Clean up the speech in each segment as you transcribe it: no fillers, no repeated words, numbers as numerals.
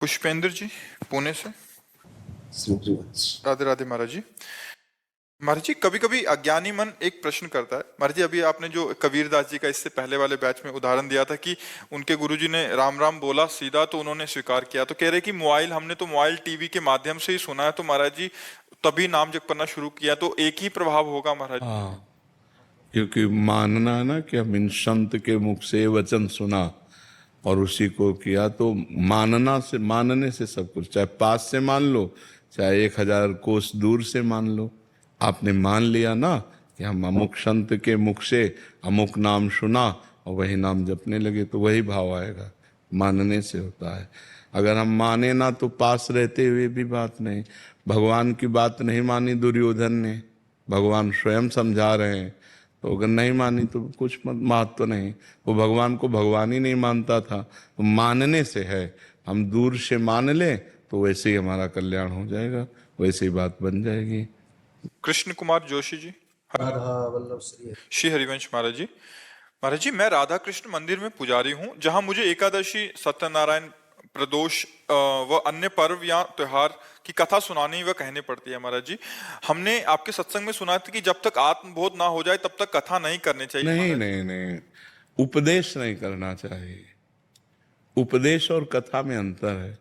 पुष्पेंद्र जी पुणे से। राधे राधे महाराज जी। महाराज जी, कभी कभी अज्ञानी मन एक प्रश्न करता है। महाराज जी, अभी आपने जो कबीरदास जी का इससे पहले वाले बैच में उदाहरण दिया था कि उनके गुरुजी ने राम राम बोला सीधा तो उन्होंने स्वीकार किया, तो कह रहे कि हमने तो मोबाइल टीवी के माध्यम से ही सुना है, तो महाराज जी तभी नाम जप करना शुरू किया, तो एक ही प्रभाव होगा महाराज? हाँ, क्योंकि मानना है ना कि हम इन संत के मुख से वचन सुना और उसी को किया, तो मानने से सब कुछ, चाहे पास से मान लो चाहे 1000 कोस दूर से मान लो, आपने मान लिया ना कि हम अमुक संत के मुख से अमुक नाम सुना और वही नाम जपने लगे, तो वही भाव आएगा। मानने से होता है। अगर हम माने ना तो पास रहते हुए भी बात नहीं। भगवान की बात नहीं मानी दुर्योधन ने, भगवान स्वयं समझा रहे हैं, तो अगर नहीं मानी तो कुछ महत्व नहीं। वो भगवान को भगवान ही नहीं मानता था, तो मानने से है। हम दूर से मान लें तो वैसे ही हमारा कल्याण हो जाएगा, वैसे ही बात बन जाएगी। कृष्ण कुमार जोशी जी। राधा वल्लभ श्री हरिवंश महाराज जी। महाराज जी, मैं राधा कृष्ण मंदिर में पुजारी हूँ, जहाँ मुझे एकादशी, सत्यनारायण, प्रदोष व अन्य पर्व या त्योहार की कथा सुनानी व कहनी पड़ती है। महाराज जी, हमने आपके सत्संग में सुना था कि जब तक आत्मबोध ना हो जाए तब तक कथा नहीं करनी चाहिए। नहीं नहीं नहीं, उपदेश नहीं करना चाहिए। उपदेश और कथा में अंतर है।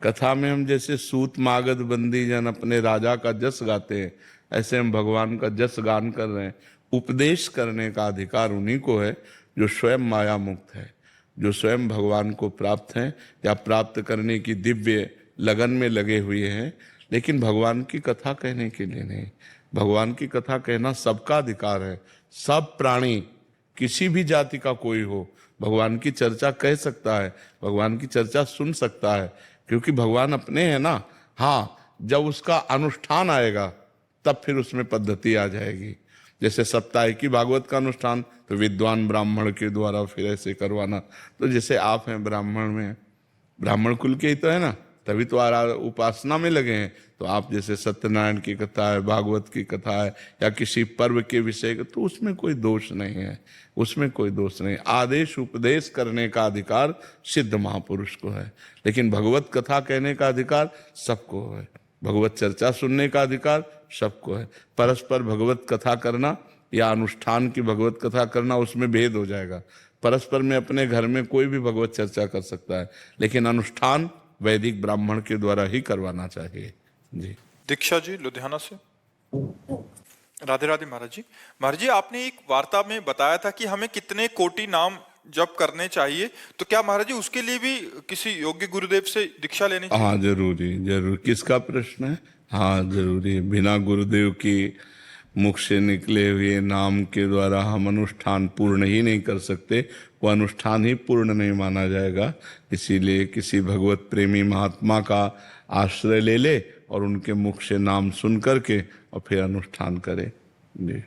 कथा में हम जैसे सूत मागध बंदी जन अपने राजा का जस गाते हैं, ऐसे हम भगवान का जस गान कर रहे हैं। उपदेश करने का अधिकार उन्हीं को है जो स्वयं माया मुक्त है, जो स्वयं भगवान को प्राप्त हैं या प्राप्त करने की दिव्य लगन में लगे हुए हैं, लेकिन भगवान की कथा कहने के लिए नहीं। भगवान की कथा कहना सबका अधिकार है। सब प्राणी, किसी भी जाति का कोई हो, भगवान की चर्चा कह सकता है, भगवान की चर्चा सुन सकता है, क्योंकि भगवान अपने हैं ना। हाँ, जब उसका अनुष्ठान आएगा तब फिर उसमें पद्धति आ जाएगी। जैसे साप्ताहिकी भागवत का अनुष्ठान तो विद्वान ब्राह्मण के द्वारा फिर ऐसे करवाना, तो जैसे आप हैं ब्राह्मण में, ब्राह्मण कुल के ही तो है ना, तभी तो उपासना में लगे हैं। तो आप जैसे सत्यनारायण की कथा है, भागवत की कथा है, या किसी पर्व के विषय का, तो उसमें कोई दोष नहीं है, उसमें कोई दोष नहीं। आदेश उपदेश करने का अधिकार सिद्ध महापुरुष को है, लेकिन भगवत कथा कहने का अधिकार सबको है। भगवत चर्चा सुनने का अधिकार सबको है। परस्पर भगवत कथा करना या अनुष्ठान की भगवत कथा करना, उसमें भेद हो जाएगा। परस्पर में अपने घर में कोई भी भगवत चर्चा कर सकता है, लेकिन अनुष्ठान वैदिक ब्राह्मण के द्वारा ही करवाना चाहिए। जी। दीक्षा जी लुधियाना से। राधे राधे महाराज जी। महाराज जी, आपने एक वार्ता में बताया था कि हमें कितने कोटि नाम जप करने चाहिए, तो क्या महाराज जी उसके लिए भी किसी योग्य गुरुदेव से दीक्षा लेनी चाहिए? हाँ, जरूरी जरूर। किसका प्रश्न है? हाँ, जरूरी। बिना गुरुदेव की मुख से निकले हुए नाम के द्वारा हम अनुष्ठान पूर्ण ही नहीं कर सकते, वो अनुष्ठान ही पूर्ण नहीं माना जाएगा। इसीलिए किसी भगवत प्रेमी महात्मा का आश्रय ले ले और उनके मुख से नाम सुन करके और फिर अनुष्ठान करे। जी।